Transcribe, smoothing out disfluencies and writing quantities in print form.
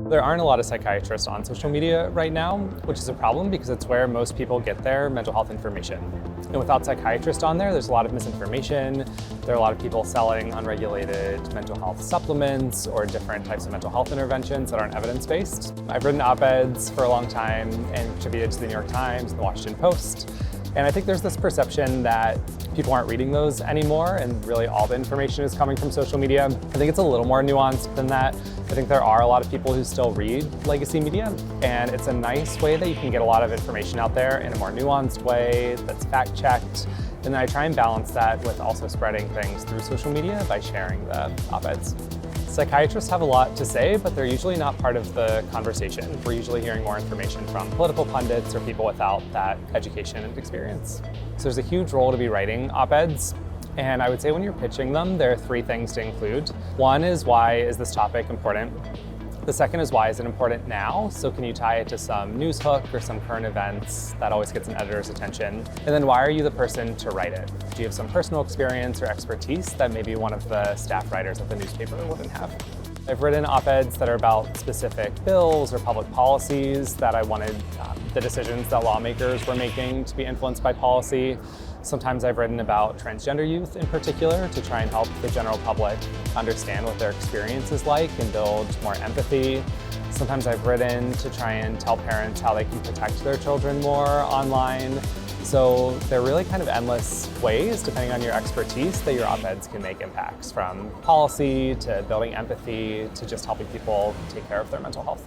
There aren't a lot of psychiatrists on social media right now, which is a problem because it's where most people get their mental health information. And without psychiatrists on there, there's a lot of misinformation. There are a lot of people selling unregulated mental health supplements or different types of mental health interventions that aren't evidence-based. I've written op-eds for a long time and contributed to the New York Times and the Washington Post. And I think there's this perception that people aren't reading those anymore and really all the information is coming from social media. I think it's a little more nuanced than that. I think there are a lot of people who still read legacy media, and it's a nice way that you can get a lot of information out there in a more nuanced way that's fact-checked. And then I try and balance that with also spreading things through social media by sharing the op-eds. Psychiatrists have a lot to say, but they're usually not part of the conversation. We're usually hearing more information from political pundits or people without that education and experience. So there's a huge role to be writing op-eds. And I would say when you're pitching them, there are three things to include. One is, why is this topic important? The second is, why is it important now? So can you tie it to some news hook or some current events that always gets an editor's attention? And then why are you the person to write it? Do you have some personal experience or expertise that maybe one of the staff writers at the newspaper wouldn't have? I've written op-eds that are about specific bills or public policies that I wanted the decisions that lawmakers were making to be influenced by policy. Sometimes I've written about transgender youth in particular to try and help the general public understand what their experience is like and build more empathy. Sometimes I've written to try and tell parents how they can protect their children more online. So they're really kind of endless ways, depending on your expertise, that your op-eds can make impacts, from policy to building empathy to just helping people take care of their mental health.